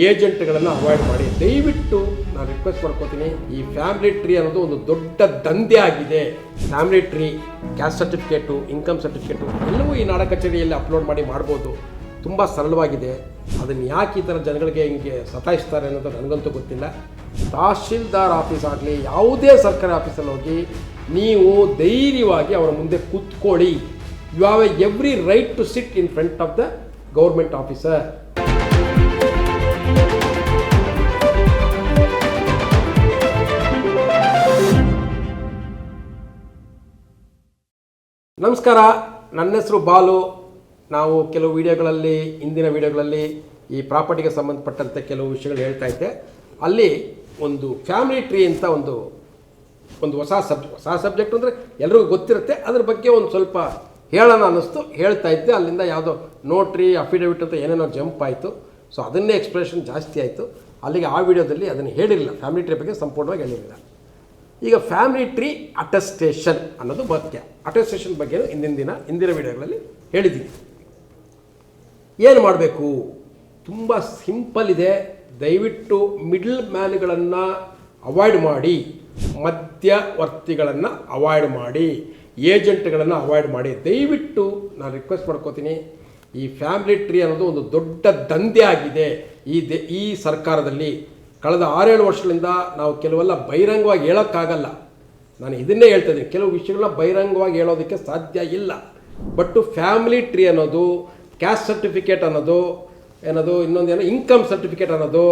ಏಜೆಂಟ್ಗಳನ್ನು avoid ಮಾಡಿ. ದಯವಿಟ್ಟು ನಾನು ರಿಕ್ವೆಸ್ಟ್ ಮಾಡ್ಕೋತೀನಿ, ಈ ಫ್ಯಾಮಿಲಿ ಟ್ರೀ ಅನ್ನೋದು ಒಂದು ದೊಡ್ಡ ದಂಧೆ ಆಗಿದೆ. Family tree, caste certificate, income certificate ಎಲ್ಲವೂ ಈ ನಾಡ ಕಚೇರಿಯಲ್ಲಿ ಅಪ್ಲೋಡ್ ಮಾಡ್ಬೋದು. ತುಂಬ ಸರಳವಾಗಿದೆ. ಅದನ್ನು ಯಾಕೆ ಈ ಥರ ಜನಗಳಿಗೆ ಹಿಂಗೆ ಸತಾಯಿಸ್ತಾರೆ ಅನ್ನೋದು ನನಗಂತೂ ಗೊತ್ತಿಲ್ಲ. ತಹಶೀಲ್ದಾರ್ ಆಫೀಸ್ ಆಗಲಿ, ಯಾವುದೇ ಸರ್ಕಾರಿ ಆಫೀಸಲ್ಲಿ ಹೋಗಿ ನೀವು ಧೈರ್ಯವಾಗಿ ಅವರ ಮುಂದೆ ಕೂತ್ಕೊಳ್ಳಿ. You have every right to sit in front of the government officer. ನಮಸ್ಕಾರ, ನನ್ನ ಹೆಸರು ಬಾಲು. ನಾವು ಕೆಲವು ಹಿಂದಿನ ವಿಡಿಯೋಗಳಲ್ಲಿ ಈ ಪ್ರಾಪರ್ಟಿಗೆ ಸಂಬಂಧಪಟ್ಟಂತೆ ಕೆಲವು ವಿಷಯಗಳು ಹೇಳ್ತಾ ಇದ್ದೆ. ಅಲ್ಲಿ ಒಂದು ಫ್ಯಾಮಿಲಿ ಟ್ರೀ ಅಂತ ಒಂದು ಹೊಸ ಸಬ್ಜೆಕ್ಟ್ ಅಂದರೆ ಎಲ್ರಿಗೂ ಗೊತ್ತಿರುತ್ತೆ. ಅದ್ರ ಬಗ್ಗೆ ಒಂದು ಸ್ವಲ್ಪ ಹೇಳೋಣ ಅನ್ನಿಸ್ತು, ಹೇಳ್ತಾ ಇದ್ದೆ. ಅಲ್ಲಿಂದ ಯಾವುದೋ ನೋಟ್ರಿ, ಅಫಿಡವಿಟ್ ಅಂತ ಏನೇನೋ ಜಂಪ್ ಆಯಿತು. ಸೊ ಅದನ್ನೇ ಎಕ್ಸ್ಪ್ರೆಷನ್ ಜಾಸ್ತಿ ಆಯಿತು. ಅಲ್ಲಿಗೆ ಆ ವಿಡಿಯೋದಲ್ಲಿ ಅದನ್ನು ಹೇಳಿರಲಿಲ್ಲ, ಫ್ಯಾಮಿಲಿ ಟ್ರೀ ಬಗ್ಗೆ ಸಂಪೂರ್ಣವಾಗಿ ಹೇಳಿರಲಿಲ್ಲ. ಈಗ ಫ್ಯಾಮಿಲಿ ಟ್ರೀ ಅಟೆಸ್ಟೇಷನ್ ಅನ್ನೋದು ಮುಖ್ಯ. ಅಟೆಸ್ಟೇಷನ್ ಬಗ್ಗೆ ಹಿಂದಿನ ವಿಡಿಯೋಗಳಲ್ಲಿ ಹೇಳಿದ್ದೀನಿ. ಏನು ಮಾಡಬೇಕು? ತುಂಬ ಸಿಂಪಲ್ ಇದೆ. ದಯವಿಟ್ಟು ಮಿಡ್ಲ್ ಮ್ಯಾನ್ಗಳನ್ನು ಅವಾಯ್ಡ್ ಮಾಡಿ, ಮಧ್ಯವರ್ತಿಗಳನ್ನು ಅವಾಯ್ಡ್ ಮಾಡಿ, ಏಜೆಂಟ್ಗಳನ್ನು ಅವಾಯ್ಡ್ ಮಾಡಿ. ದಯವಿಟ್ಟು ನಾನು ರಿಕ್ವೆಸ್ಟ್ ಮಾಡ್ಕೋತೀನಿ, ಈ ಫ್ಯಾಮಿಲಿ ಟ್ರೀ ಅನ್ನೋದು ಒಂದು ದೊಡ್ಡ ದಂಧೆ ಆಗಿದೆ ಈ ಸರ್ಕಾರದಲ್ಲಿ. ಕಳೆದ 6-7 ವರ್ಷಗಳಿಂದ ನಾವು ಕೆಲವೆಲ್ಲ ಬಹಿರಂಗವಾಗಿ ಹೇಳೋಕ್ಕಾಗಲ್ಲ. ನಾನು ಇದನ್ನೇ ಹೇಳ್ತಾ ಇದ್ದೀನಿ, ಕೆಲವು ವಿಷಯಗಳನ್ನ ಬಹಿರಂಗವಾಗಿ ಹೇಳೋದಕ್ಕೆ ಸಾಧ್ಯ ಇಲ್ಲ. ಬಟ್ ಫ್ಯಾಮಿಲಿ ಟ್ರೀ ಅನ್ನೋದು, ಕ್ಯಾಸ್ಟ್ ಸರ್ಟಿಫಿಕೇಟ್ ಅನ್ನೋದು, ಇನ್ನೊಂದೇನೋ ಇನ್ಕಮ್ ಸರ್ಟಿಫಿಕೇಟ್ ಅನ್ನೋದು,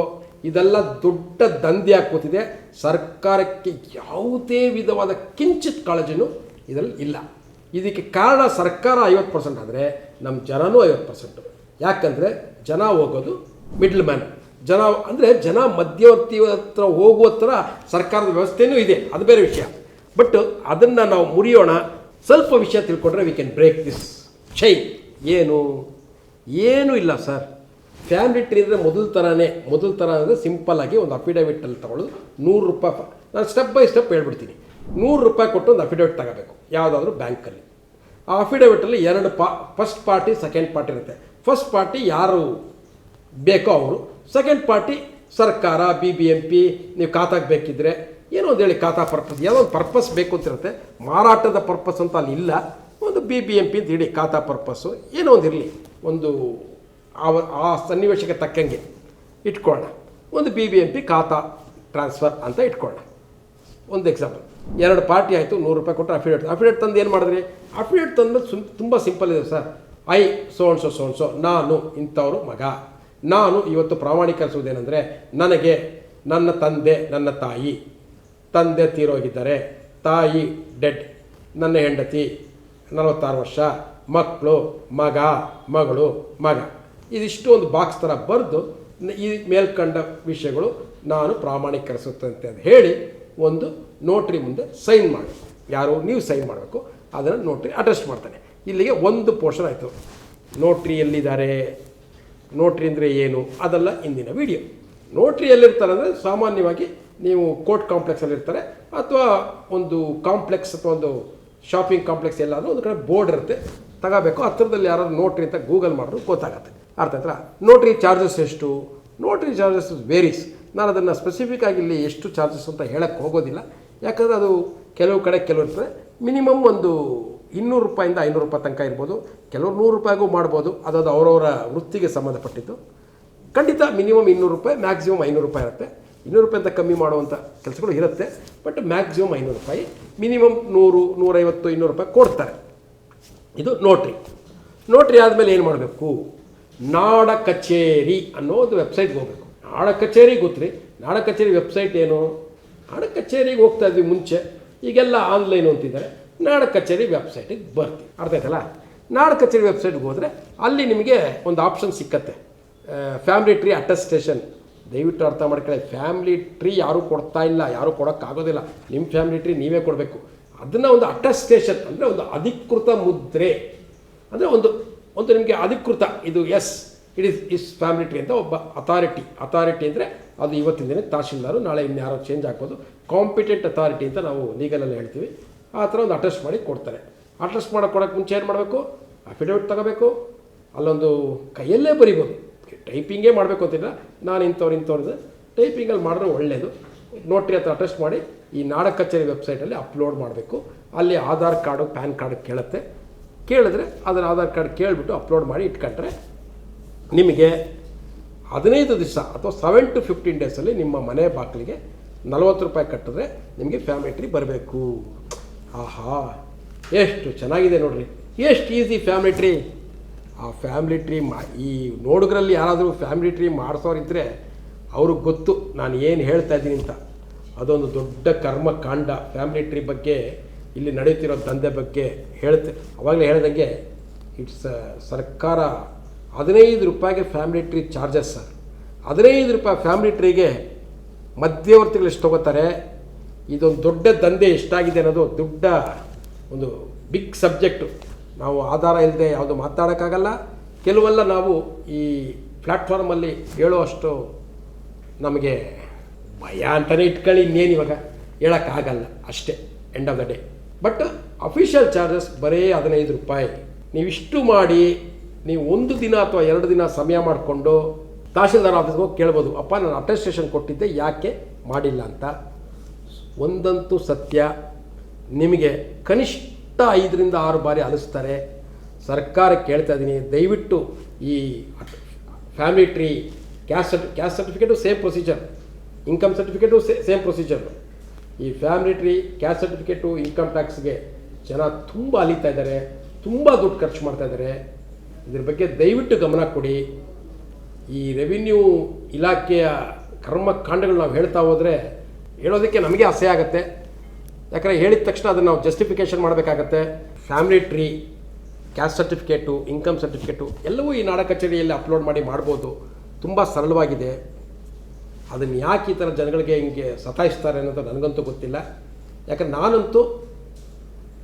ಇದೆಲ್ಲ ದೊಡ್ಡ ದಂಧೆ ಕೂತಿದೆ. ಸರ್ಕಾರಕ್ಕೆ ಯಾವುದೇ ವಿಧವಾದ ಕಿಂಚಿತ್ ಕಾಳಜಿನೂ ಇದರಲ್ಲಿ ಇಲ್ಲ. ಇದಕ್ಕೆ ಕಾರಣ ಸರ್ಕಾರ 50% ಆದರೆ ನಮ್ಮ ಜನನೂ 50%. ಯಾಕಂದರೆ ಜನ ಹೋಗೋದು ಮಿಡ್ಲ್ ಮ್ಯಾನ್. ಜನ ಮಧ್ಯವರ್ತಿ ಹತ್ರ ಹೋಗುವ ಥರ ಸರ್ಕಾರದ ವ್ಯವಸ್ಥೆಯೂ ಇದೆ, ಅದು ಬೇರೆ ವಿಷಯ. ಬಟ್ ಅದನ್ನು ನಾವು ಮುರಿಯೋಣ. ಸ್ವಲ್ಪ ವಿಷಯ ತಿಳ್ಕೊಂಡ್ರೆ we can break this chain. ಏನೂ ಇಲ್ಲ ಸರ್. ಫ್ಯಾಮಿಲಿ ಟ್ರೀ ಅಂದರೆ ಮೊದಲ ಥರ ಅಂದರೆ ಸಿಂಪಲ್ಲಾಗಿ ಒಂದು ಅಫಿಡವಿಟಲ್ಲಿ ತೊಗೊಳ್ಳೋದು. 100 ರೂಪಾಯಿ. ನಾನು ಸ್ಟೆಪ್ ಬೈ ಸ್ಟೆಪ್ ಹೇಳ್ಬಿಡ್ತೀನಿ. 100 ರೂಪಾಯಿ ಕೊಟ್ಟು ಒಂದು ಅಫಿಡವಿಟ್ ತಗೋಬೇಕು ಯಾವುದಾದ್ರೂ ಬ್ಯಾಂಕಲ್ಲಿ. ಆ ಅಫಿಡವಿಟಲ್ಲಿ 2 ಫಸ್ಟ್ ಪಾರ್ಟಿ, ಸೆಕೆಂಡ್ ಪಾರ್ಟಿ ಇರುತ್ತೆ. ಫಸ್ಟ್ ಪಾರ್ಟಿ ಯಾರು ಬೇಕೋ ಅವರು, ಸೆಕೆಂಡ್ ಪಾರ್ಟಿ ಸರ್ಕಾರ, BBMP. ನೀವು ಖಾತಾಗೆ ಬೇಕಿದ್ದರೆ ಏನೋ ಒಂದು ಹೇಳಿ, ಖಾತಾ ಪರ್ಪಸ್, ಏನೋ ಒಂದು ಪರ್ಪಸ್ ಬೇಕು ಅಂತಿರುತ್ತೆ. ಮಾರಾಟದ ಪರ್ಪಸ್ ಅಂತ ಅಲ್ಲಿ ಇಲ್ಲ. ಒಂದು BBMP ಅಂತ ಹೇಳಿ ಖಾತಾ ಪರ್ಪಸ್ಸು ಏನೋ ಒಂದು ಇರಲಿ, ಒಂದು ಆ ಸನ್ನಿವೇಶಕ್ಕೆ ತಕ್ಕಂಗೆ ಇಟ್ಕೊಳ್ಳೋಣ. ಒಂದು BBMP ಖಾತಾ ಟ್ರಾನ್ಸ್ಫರ್ ಅಂತ ಇಟ್ಕೊಳ್ಳೋಣ. ಒಂದು ಎಕ್ಸಾಂಪಲ್. 2 ಪಾರ್ಟಿ ಆಯಿತು, 100 ರೂಪಾಯಿ ಕೊಟ್ಟು ಅಫಿಡೇಟ್ ತಂದು ಏನು ಮಾಡಿದ್ರಿ? ಅಫಿಡೇಟ್ ತಂದ್ಮೇಲೆ ತುಂಬ ಸಿಂಪಲ್ ಇದೆ ಸರ್. ಸೋನ್ಸೋ ನಾನು ಇಂಥವ್ರು ಮಗ. ನಾನು ಇವತ್ತು ಪ್ರಾಮಾಣೀಕರಿಸುವುದೇನೆಂದರೆ, ನನಗೆ ನನ್ನ ತಂದೆ ತೀರೋಗಿದ್ದಾರೆ, ತಾಯಿ ಡೆಡ್, ನನ್ನ ಹೆಂಡತಿ 46 ವರ್ಷ, ಮಕ್ಕಳು, ಮಗಳು, ಮಗ. ಇದಿಷ್ಟು ಒಂದು ಬಾಕ್ಸ್ ಥರ ಬರೆದು ಈ ಮೇಲ್ಕಂಡ ವಿಷಯಗಳು ನಾನು ಪ್ರಾಮಾಣೀಕರಿಸುತ್ತಂತೆ ಅಂತ ಹೇಳಿ ಒಂದು ನೋಟ್ರಿ ಮುಂದೆ ಸೈನ್ ಮಾಡಿ. ನೀವು ಸೈನ್ ಮಾಡಬೇಕು. ಅದನ್ನು ನೋಟ್ರಿ ಅಟೆಸ್ಟ್ ಮಾಡ್ತಾನೆ. ಇಲ್ಲಿಗೆ ಒಂದು ಪೋರ್ಷನ್ ಆಯಿತು. ನೋಟ್ರಿ ಎಲ್ಲಿದ್ದಾರೆ, ನೋಟ್ರಿ ಅಂದರೆ ಏನು, ಅದೆಲ್ಲ ಇಂದಿನ ವಿಡಿಯೋ. ನೋಟ್ರಿ ಎಲ್ಲಿರ್ತಾರೆ ಅಂದರೆ, ಸಾಮಾನ್ಯವಾಗಿ ನೀವು ಕೋರ್ಟ್ ಕಾಂಪ್ಲೆಕ್ಸಲ್ಲಿ ಇರ್ತಾರೆ, ಅಥವಾ ಒಂದು ಕಾಂಪ್ಲೆಕ್ಸ್ ಅಥವಾ ಒಂದು ಶಾಪಿಂಗ್ ಕಾಂಪ್ಲೆಕ್ಸ್ ಎಲ್ಲಾದರೂ ಒಂದು ಕಡೆ ಬೋರ್ಡ್ ಇರುತ್ತೆ, ತಗೋಬೇಕು. ಹತ್ತಿರದಲ್ಲಿ ಯಾರಾದ್ರು ನೋಟ್ರಿ ಅಂತ ಗೂಗಲ್ ಮಾಡಿದ್ರು ಗೊತ್ತಾಗುತ್ತೆ. ಅರ್ಥ ಆಯ್ತಾ? ನೋಟ್ರಿ ಚಾರ್ಜಸ್ ಎಷ್ಟು? Notary charges varies. ನಾನು ಅದನ್ನು ಸ್ಪೆಸಿಫಿಕ್ ಆಗಿ ಇಲ್ಲಿ ಎಷ್ಟು ಚಾರ್ಜಸ್ ಅಂತ ಹೇಳಕ್ಕೆ ಹೋಗೋದಿಲ್ಲ. ಯಾಕಂದರೆ ಅದು ಕೆಲವು ಕಡೆ ಕೆಲವು ಇರ್ತದೆ. ಮಿನಿಮಮ್ ಒಂದು 200 ರೂಪಾಯಿಂದ 500 ರೂಪಾಯಿ ತನಕ ಇರ್ಬೋದು. ಕೆಲವರು 100 ರೂಪಾಯಿಗೂ ಮಾಡ್ಬೋದು. ಅದು ಅವರವರ ವೃತ್ತಿಗೆ ಸಂಬಂಧಪಟ್ಟಿದ್ದು. ಖಂಡಿತ ಮಿನಿಮಮ್ 200 ರೂಪಾಯಿ, ಮ್ಯಾಕ್ಸಿಮಮ್ 500 ರೂಪಾಯಿ ಇರುತ್ತೆ. 200 ರೂಪಾಯಿ ಅಂತ ಕಮ್ಮಿ ಮಾಡುವಂಥ ಕೆಲಸಗಳು ಇರುತ್ತೆ. ಬಟ್ ಮ್ಯಾಕ್ಸಿಮಮ್ 500 ರೂಪಾಯಿ, ಮಿನಿಮಮ್ 100, 150, 200 ರೂಪಾಯಿ ಕೊಡ್ತಾರೆ. ಇದು ನೋಟ್ರಿ ಆದಮೇಲೆ ಏನು ಮಾಡಬೇಕು? ನಾಡ ಕಚೇರಿ ಅನ್ನೋ ಒಂದು ವೆಬ್ಸೈಟ್ಗೆ ಹೋಗಬೇಕು. ನಾಡ ಕಚೇರಿ ಗೊತ್ತ್ರಿ? ನಾಡ ಕಚೇರಿ ವೆಬ್ಸೈಟ್ ಏನು? ನಾಡ ಕಚೇರಿಗೆ ಹೋಗ್ತಾ ಇದ್ವಿ ಮುಂಚೆ, ಈಗೆಲ್ಲ ಆನ್ಲೈನು ಅಂತಿದ್ದಾರೆ. ನಾಡ ಕಚೇರಿ ವೆಬ್ಸೈಟಿಗೆ ಬರ್ತೀವಿ. ಅರ್ಥ ಆಯ್ತಲ್ಲ? ನಾಡ ಕಚೇರಿ ವೆಬ್ಸೈಟ್ಗೆ ಹೋದರೆ ಅಲ್ಲಿ ನಿಮಗೆ ಒಂದು ಆಪ್ಷನ್ ಸಿಕ್ಕತ್ತೆ, ಫ್ಯಾಮಿಲಿ ಟ್ರೀ ಅಟೆಸ್ಟೇಷನ್. ದಯವಿಟ್ಟು ಅರ್ಥ ಮಾಡ್ಕೊಳ್ಳಿ, ಫ್ಯಾಮಿಲಿ ಟ್ರೀ ಯಾರೂ ಕೊಡ್ತಾ ಇಲ್ಲ, ಯಾರೂ ಕೊಡೋಕ್ಕಾಗೋದಿಲ್ಲ. ನಿಮ್ಮ ಫ್ಯಾಮಿಲಿ ಟ್ರೀ ನೀವೇ ಕೊಡಬೇಕು. ಅದನ್ನು ಒಂದು ಅಟೆಸ್ಟೇಷನ್ ಅಂದರೆ ಒಂದು ಅಧಿಕೃತ ಮುದ್ರೆ, ಅಂದರೆ ಒಂದು ನಿಮಗೆ ಅಧಿಕೃತ, ಇದು ಇಸ್ ಫ್ಯಾಮಿಲಿ ಟ್ರೀ ಅಂತ ಒಬ್ಬ ಅಥಾರಿಟಿ ಅಂದರೆ ಅದು ಇವತ್ತಿನ ದಿನ ತಹಶೀಲ್ದಾರು, ನಾಳೆ ಇನ್ಯಾರೋ ಚೇಂಜ್ ಹಾಕೋದು, ಕಾಂಪಿಟೆಂಟ್ ಅಥಾರಿಟಿ ಅಂತ ನಾವು ಲೀಗಲಲ್ಲಿ ಹೇಳ್ತೀವಿ. ಆ ಥರ ಒಂದು ಅಟೆಸ್ಟ್ ಮಾಡಿ ಕೊಡ್ತಾರೆ. ಅಟೆಸ್ಟ್ ಕೊಡೋಕ್ಕೆ ಮುಂಚೆ ಏನು ಮಾಡಬೇಕು? ಅಫಿಡವಿಟ್ ತಗೋಬೇಕು. ಅಲ್ಲೊಂದು ಕೈಯಲ್ಲೇ ಬರಿಬೋದು, ಟೈಪಿಂಗೇ ಮಾಡಬೇಕು ಅಂತಿಲ್ಲ, ನಾನು ಇಂಥವ್ರದ್ದು ಟೈಪಿಂಗಲ್ಲಿ ಮಾಡಿದ್ರೆ ಒಳ್ಳೆಯದು. ನೋಟ್ರಿ ಹತ್ರ ಅಟೆಸ್ಟ್ ಮಾಡಿ ಈ ನಾಡ ಕಚೇರಿ ವೆಬ್ಸೈಟಲ್ಲಿ ಅಪ್ಲೋಡ್ ಮಾಡಬೇಕು. ಅಲ್ಲಿ ಆಧಾರ್ ಕಾರ್ಡು ಪ್ಯಾನ್ ಕಾರ್ಡ್ ಕೇಳುತ್ತೆ. ಕೇಳಿದ್ರೆ ಅದರ ಆಧಾರ್ ಕಾರ್ಡ್ ಕೇಳಿಬಿಟ್ಟು ಅಪ್ಲೋಡ್ ಮಾಡಿ ಇಟ್ಕೊಂಡ್ರೆ ನಿಮಗೆ 15 ದಿವಸ ಅಥವಾ 7 to 15 ಡೇಸಲ್ಲಿ ನಿಮ್ಮ ಮನೆ ಬಾಗಿಲಿಗೆ 40 ರೂಪಾಯಿ ಕಟ್ಟಿದ್ರೆ ನಿಮಗೆ ಫ್ಯಾಮಿಲಿ ಟ್ರೀ ಬರಬೇಕು. ಆಹಾ, ಎಷ್ಟು ಚೆನ್ನಾಗಿದೆ ನೋಡಿರಿ, ಎಷ್ಟು ಈಸಿ ಫ್ಯಾಮಿಲಿ ಟ್ರೀ. ಆ ಫ್ಯಾಮಿಲಿ ಟ್ರೀ ಈ ನೋಡುಗರಲ್ಲಿ ಯಾರಾದರೂ ಫ್ಯಾಮಿಲಿ ಟ್ರೀ ಮಾಡಿಸೋರಿದ್ದರೆ ಅವ್ರಿಗೆ ಗೊತ್ತು ನಾನು ಏನು ಹೇಳ್ತಾ ಇದ್ದೀನಿ ಅಂತ. ಅದೊಂದು ದೊಡ್ಡ ಕರ್ಮಕಾಂಡ. ಫ್ಯಾಮಿಲಿ ಟ್ರೀ ಬಗ್ಗೆ, ಇಲ್ಲಿ ನಡೆಯುತ್ತಿರೋ ದಂಧೆ ಬಗ್ಗೆ ಅವಾಗಲೇ ಹೇಳ್ದಂಗೆ ಇಟ್ಸ್ ಸರ್ಕಾರ 15 ರೂಪಾಯಿಗೆ ಫ್ಯಾಮಿಲಿ ಟ್ರೀ ಚಾರ್ಜಸ್ ಸರ್. 15 ರೂಪಾಯಿ ಫ್ಯಾಮಿಲಿ ಟ್ರೀಗೆ ಮಧ್ಯವರ್ತಿಗಳು ಎಷ್ಟು ತೊಗೋತಾರೆ. ಇದೊಂದು ದೊಡ್ಡ ದಂಧೆ ಎಷ್ಟಾಗಿದೆ ಅನ್ನೋದು ದೊಡ್ಡ ಒಂದು ಬಿಗ್ ಸಬ್ಜೆಕ್ಟು. ನಾವು ಆಧಾರ ಇಲ್ಲದೆ ಯಾವುದು ಮಾತಾಡೋಕ್ಕಾಗಲ್ಲ. ಕೆಲವೆಲ್ಲ ನಾವು ಈ ಪ್ಲ್ಯಾಟ್ಫಾರ್ಮಲ್ಲಿ ಹೇಳುವಷ್ಟು ನಮಗೆ ಭಯ ಅಂತಲೇ ಇಟ್ಕೊಳ್ಳಿ, ಇನ್ನೇನು ಇವಾಗ ಹೇಳೋಕ್ಕಾಗಲ್ಲ ಅಷ್ಟೇ, end of the day. But official charges ಬರೀ 15 ರೂಪಾಯಿ. ನೀವಿಷ್ಟು ಮಾಡಿ ನೀವು 1 ದಿನ ಅಥವಾ 2 ದಿನ ಸಮಯ ಮಾಡಿಕೊಂಡು ತಹಶೀಲ್ದಾರ್ ಆಫೀಸ್ಗೆ ಹೋಗಿ ಕೇಳ್ಬೋದು, ಅಪ್ಪ ನಾನು ಅಟೆಸ್ಟೇಷನ್ ಕೊಟ್ಟಿದ್ದೆ ಯಾಕೆ ಮಾಡಿಲ್ಲ ಅಂತ. ಒಂದಂತೂ ಸತ್ಯ, ನಿಮಗೆ ಕನಿಷ್ಠ 5 ರಿಂದ 6 ಬಾರಿ ಅಲಿಸ್ತಾರೆ. ಸರ್ಕಾರಕ್ಕೆ ಕೇಳ್ತಾ ಇದ್ದೀನಿ, ದಯವಿಟ್ಟು ಈ family tree caste certificate same procedure, income certificate same procedure. ಈ family tree caste certificate income ಟ್ಯಾಕ್ಸ್ಗೆ ಜನ ತುಂಬ ಅಲಿತಾ ಇದ್ದಾರೆ, ತುಂಬ ದುಡ್ಡು ಖರ್ಚು ಮಾಡ್ತಾ ಇದ್ದಾರೆ. ಇದ್ರ ಬಗ್ಗೆ ದಯವಿಟ್ಟು ಗಮನ ಕೊಡಿ. ಈ ರೆವಿನ್ಯೂ ಇಲಾಖೆಯ ಕರ್ಮಕಾಂಡಗಳು ನಾವು ಹೇಳ್ತಾ ಹೋದರೆ ಹೇಳೋದಕ್ಕೆ ನಮಗೆ ಅಸಹ್ಯ ಆಗುತ್ತೆ. ಯಾಕಂದರೆ ಹೇಳಿದ ತಕ್ಷಣ ಅದನ್ನು ನಾವು ಜಸ್ಟಿಫಿಕೇಷನ್ ಮಾಡಬೇಕಾಗತ್ತೆ. Family tree, caste certificate, income certificate ಎಲ್ಲವೂ ಈ ನಾಡ ಕಚೇರಿಯಲ್ಲಿ ಅಪ್ಲೋಡ್ ಮಾಡಿ ಮಾಡ್ಬೋದು. ತುಂಬ ಸರಳವಾಗಿದೆ. ಅದನ್ನು ಯಾಕೆ ಈ ಥರ ಜನಗಳಿಗೆ ಹಿಂಗೆ ಸತಾಯಿಸ್ತಾರೆ ಅನ್ನೋದು ನನಗಂತೂ ಗೊತ್ತಿಲ್ಲ. ಯಾಕಂದ್ರೆ ನಾನಂತೂ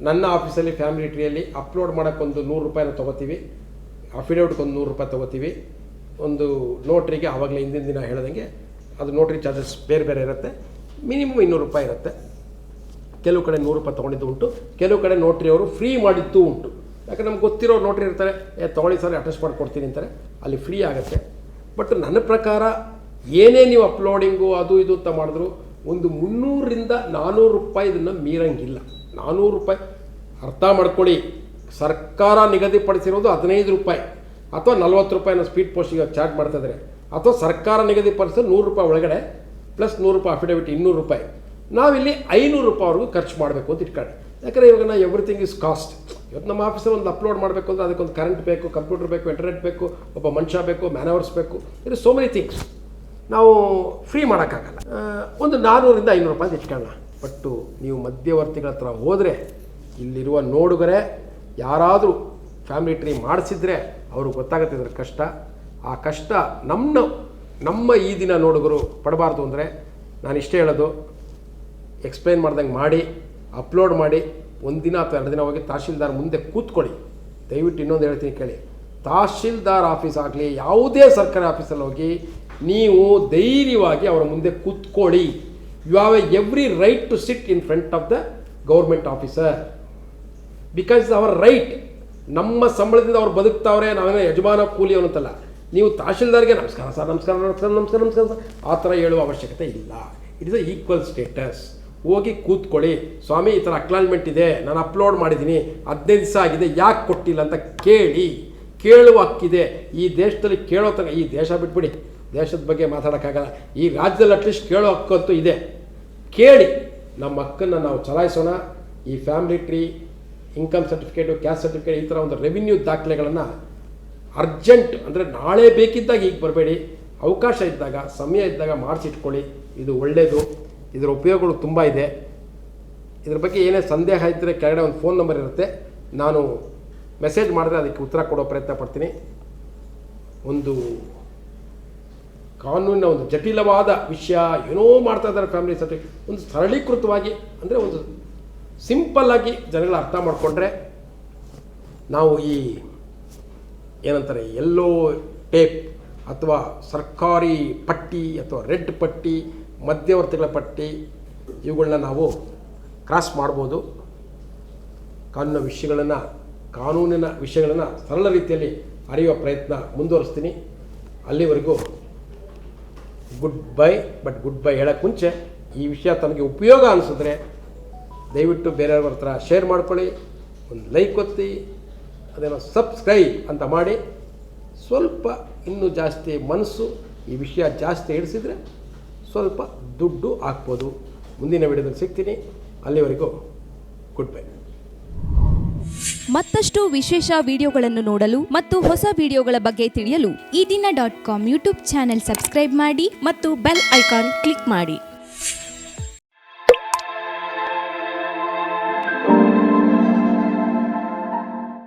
ನನ್ನ ಆಫೀಸಲ್ಲಿ ಫ್ಯಾಮಿಲಿ ಟ್ರೀಯಲ್ಲಿ ಅಪ್ಲೋಡ್ ಮಾಡೋಕ್ಕೊಂದು 100 ರೂಪಾಯಿನ ತೊಗೋತೀವಿ, ಅಫಿಡೇವಿಟ್ಗೆ ಒಂದು 100 ರೂಪಾಯಿ ತೊಗೋತೀವಿ. ಒಂದು ನೋಟ್ರಿಗೆ ಆವಾಗಲೇ ಹಿಂದಿನ ದಿನ ಹೇಳ್ದಂಗೆ ಅದು ನೋಟ್ರಿ ಚಾರ್ಜಸ್ ಬೇರೆ ಬೇರೆ ಇರುತ್ತೆ. ಮಿನಿಮಮ್ 200 ರೂಪಾಯಿ ಇರುತ್ತೆ. ಕೆಲವು ಕಡೆ 100 ರೂಪಾಯಿ ತೊಗೊಂಡಿದ್ದು ಉಂಟು, ಕೆಲವು ಕಡೆ ನೋಟ್ರಿ ಅವರು ಫ್ರೀ ಮಾಡಿದ್ದು ಉಂಟು. ಯಾಕಂದ್ರೆ ನಮ್ಗೆ ಗೊತ್ತಿರೋ ನೋಟ್ರಿ ಇರ್ತಾರೆ, ತೊಗೊಳ್ಳಿ ಸರ್ ಅಟೆಸ್ಟ್ ಮಾಡಿಕೊಡ್ತೀನಿ ಅಂತಾರೆ, ಅಲ್ಲಿ ಫ್ರೀ ಆಗುತ್ತೆ. ಬಟ್ ನನ್ನ ಪ್ರಕಾರ ಏನೇ ನೀವು ಅಪ್ಲೋಡಿಂಗು ಅದು ಇದು ಅಂತ ಮಾಡಿದ್ರು ಒಂದು 300 ರಿಂದ 400 ರೂಪಾಯಿ ಇದನ್ನು ಮೀರಂಗಿಲ್ಲ. 400 ರೂಪಾಯಿ ಅರ್ಥ ಮಾಡ್ಕೊಳ್ಳಿ. ಸರ್ಕಾರ ನಿಗದಿಪಡಿಸಿರೋದು 15 ರೂಪಾಯಿ ಅಥವಾ 40 ರೂಪಾಯಿನ ಸ್ಪೀಡ್ ಪೋಸ್ಟಿಗೆ ಚಾರ್ಜ್ ಮಾಡ್ತಾಯಿದ್ದಾರೆ, ಅಥವಾ ಸರ್ಕಾರ ನಿಗದಿಪಡಿಸೋದು 100 ರೂಪಾಯಿ ಒಳಗಡೆ ಪ್ಲಸ್ 100 ರೂಪಾಯಿ ಅಫಿಡವಿಟ್ 200 ರೂಪಾಯಿ. ನಾವಿಲ್ಲಿ 500 ರೂಪಾಯಿವರೆಗೂ ಖರ್ಚು ಮಾಡಬೇಕು ಅಂತ ಇಟ್ಕೊಳ್ಳಿ. ಯಾಕಂದರೆ ಇವಾಗ ಎವ್ರಿಥಿಂಗ್ ಈಸ್ ಕಾಸ್ಟ್. ಇವತ್ತು ನಮ್ಮ ಆಫೀಸಲ್ಲಿ ಒಂದು ಅಪ್ಲೋಡ್ ಮಾಡಬೇಕು ಅಂದರೆ ಅದಕ್ಕೊಂದು ಕರೆಂಟ್ ಬೇಕು, ಕಂಪ್ಯೂಟರ್ ಬೇಕು, ಇಂಟರ್ನೆಟ್ ಬೇಕು, ಒಬ್ಬ ಮನುಷ್ಯ ಬೇಕು, ಮ್ಯಾನವರ್ಸ್ ಬೇಕು. ಇದು ಸೋ ಮೆನಿ ಥಿಂಗ್ಸ್ ನಾವು ಫ್ರೀ ಮಾಡೋಕ್ಕಾಗಲ್ಲ. ಒಂದು 400 ರಿಂದ 500 ರೂಪಾಯಿ ಇಟ್ಕೊಳ್ಳೋಣ. ಬಟ್ಟು ನೀವು ಮಧ್ಯವರ್ತಿಗಳ ಹತ್ರ ಹೋದರೆ ಇಲ್ಲಿರುವ ನೋಡುಗರೆ ಯಾರಾದರೂ ಫ್ಯಾಮಿಲಿ ಟ್ರೀ ಮಾಡಿಸಿದ್ರೆ ಅವ್ರಿಗೆ ಗೊತ್ತಾಗುತ್ತೆ ಇದ್ರ ಕಷ್ಟ. ಆ ಕಷ್ಟ ನಮ್ಮ ಈ ದಿನ ನೋಡುಗರು ಪಡಬಾರ್ದು ಅಂದರೆ ನಾನು ಇಷ್ಟೇ ಹೇಳೋದು, ಎಕ್ಸ್ಪ್ಲೈನ್ ಮಾಡ್ದಂಗೆ ಮಾಡಿ ಅಪ್ಲೋಡ್ ಮಾಡಿ 1 ದಿನ ಅಥವಾ 2 ದಿನ ಹೋಗಿ ತಹಶೀಲ್ದಾರ್ ಮುಂದೆ ಕೂತ್ಕೊಳ್ಳಿ. ದಯವಿಟ್ಟು ಇನ್ನೊಂದು ಹೇಳ್ತೀನಿ ಕೇಳಿ, ತಹಶೀಲ್ದಾರ್ ಆಫೀಸ್ ಆಗಲಿ ಯಾವುದೇ ಸರ್ಕಾರಿ ಆಫೀಸಲ್ಲಿ ಹೋಗಿ ನೀವು ಧೈರ್ಯವಾಗಿ ಅವರ ಮುಂದೆ ಕೂತ್ಕೊಳ್ಳಿ. You have every right to sit in front of the government officer, because our right. ನಮ್ಮ ಸಂಬಳದಿಂದ ಅವ್ರು ಬದುಕ್ತಾವ್ರೆ, ನಾವೇನೋ ಯಜಮಾನ ಕೂಲಿ ಅನ್ನೋಂತಲ್ಲ. ನೀವು ತಹಶೀಲ್ದಾರ್ಗೆ ನಮಸ್ಕಾರ ಸರ್, ನಮಸ್ಕಾರ ನಮಸ್ಕಾರ ನಮಸ್ಕಾರ ನಮಸ್ಕಾರ ಸರ್ ಆ ಥರ ಹೇಳುವ ಅವಶ್ಯಕತೆ ಇಲ್ಲ. It is a equal status. ಹೋಗಿ ಕೂತ್ಕೊಳ್ಳಿ, ಸ್ವಾಮಿ ಈ ಥರ ಅಕ್ನಾಲ್ಜ್ಮೆಂಟ್ ಇದೆ, ನಾನು ಅಪ್ಲೋಡ್ ಮಾಡಿದ್ದೀನಿ, 15 ದಿವಸ ಆಗಿದೆ, ಯಾಕೆ ಕೊಟ್ಟಿಲ್ಲ ಅಂತ ಕೇಳುವ ಹಕ್ಕಿದೆ ಈ ದೇಶದಲ್ಲಿ. ಕೇಳೋ ತನಕ ಈ ದೇಶ ಬಿಟ್ಬಿಡಿ, ದೇಶದ ಬಗ್ಗೆ ಮಾತಾಡೋಕ್ಕಾಗಲ್ಲ, ಈ ರಾಜ್ಯದಲ್ಲಿ ಅಟ್ಲೀಸ್ಟ್ ಕೇಳೋ ಹಕ್ಕಂತೂ ಇದೆ. ಕೇಳಿ, ನಮ್ಮ ಹಕ್ಕನ್ನು ನಾವು ಚಲಾಯಿಸೋಣ. ಈ family tree, income certificate, caste certificate, ಈ ಥರ ಒಂದು ರೆವಿನ್ಯೂ ದಾಖಲೆಗಳನ್ನು ಅರ್ಜೆಂಟ್ ಅಂದರೆ ನಾಳೆ ಬೇಕಿದ್ದಾಗ ಈಗ ಬರಬೇಡಿ, ಅವಕಾಶ ಇದ್ದಾಗ ಸಮಯ ಇದ್ದಾಗ ಮಾಡಿಸಿಟ್ಕೊಳ್ಳಿ. ಇದು ಒಳ್ಳೆಯದು. ಇದರ ಉಪಯೋಗಗಳು ತುಂಬ ಇದೆ. ಇದ್ರ ಬಗ್ಗೆ ಏನೇ ಸಂದೇಹ ಇದ್ದರೆ ಕೆಳಗಡೆ ಒಂದು ಫೋನ್ ನಂಬರ್ ಇರುತ್ತೆ, ನಾನು ಮೆಸೇಜ್ ಮಾಡಿದ್ರೆ ಅದಕ್ಕೆ ಉತ್ತರ ಕೊಡೋ ಪ್ರಯತ್ನ ಪಡ್ತೀನಿ. ಒಂದು ಕಾನೂನಿನ ಒಂದು ಜಟಿಲವಾದ ವಿಷಯ ಏನೋ ಮಾಡ್ತಾ ಇದ್ದಾರೆ ಫ್ಯಾಮಿಲಿ ಸರ್ಟಿಫಿಕೇಟ್, ಒಂದು ಸರಳೀಕೃತವಾಗಿ ಅಂದರೆ ಒಂದು ಸಿಂಪಲ್ಲಾಗಿ ಜನಗಳ ಅರ್ಥ ಮಾಡಿಕೊಂಡ್ರೆ ನಾವು ಈ ಏನಂತಾರೆ ಎಲ್ಲೋ ಟೇಪ್ ಅಥವಾ ಸರ್ಕಾರಿ ಪಟ್ಟಿ ಅಥವಾ ರೆಡ್ ಪಟ್ಟಿ, ಮಧ್ಯವರ್ತಿಗಳ ಪಟ್ಟಿ, ಇವುಗಳನ್ನ ನಾವು ಕ್ರಾಸ್ ಮಾಡ್ಬೋದು. ಕಾನೂನಿನ ವಿಷಯಗಳನ್ನು ಸರಳ ರೀತಿಯಲ್ಲಿ ಅರಿಯುವ ಪ್ರಯತ್ನ ಮುಂದುವರಿಸ್ತೀನಿ. ಅಲ್ಲಿವರೆಗೂ good bye. But good bye ಹೇಳೋಕ್ಕೆ ಮುಂಚೆ ಈ ವಿಷಯ ತಮಗೆ ಉಪಯೋಗ ಅನಿಸಿದ್ರೆ ದಯವಿಟ್ಟು ಬೇರೆಯವ್ರ ಹತ್ರ ಶೇರ್ ಮಾಡ್ಕೊಳ್ಳಿ, ಒಂದು ಲೈಕ್ ಒತ್ತಿ, ಅದೇನೋ ಸಬ್ಸ್ಕ್ರೈಬ್ ಅಂತ ಮಾಡಿ. ಸ್ವಲ್ಪ ಇನ್ನೂ ಜಾಸ್ತಿ ಮನಸ್ಸು ಈ ವಿಷಯ ಜಾಸ್ತಿ ಹಿಡಿಸಿದರೆ ಸ್ವಲ್ಪ ದುಡ್ಡು ಹಾಕ್ಬೋದು. ಮುಂದಿನ ವಿಡಿಯೋದಲ್ಲಿ ಸಿಗ್ತೀನಿ. ಅಲ್ಲಿವರೆಗೂ ಗುಡ್ ಬೈ. ಮತ್ತಷ್ಟು ವಿಶೇಷ ವಿಡಿಯೋಗಳನ್ನು ನೋಡಲು ಮತ್ತು ಹೊಸ ವಿಡಿಯೋಗಳ ಬಗ್ಗೆ ತಿಳಿಯಲು ಈ ದಿನ .com ಯೂಟ್ಯೂಬ್ ಚಾನೆಲ್ ಸಬ್ಸ್ಕ್ರೈಬ್ ಮಾಡಿ ಮತ್ತು ಬೆಲ್ ಐಕಾನ್ ಕ್ಲಿಕ್ ಮಾಡಿ.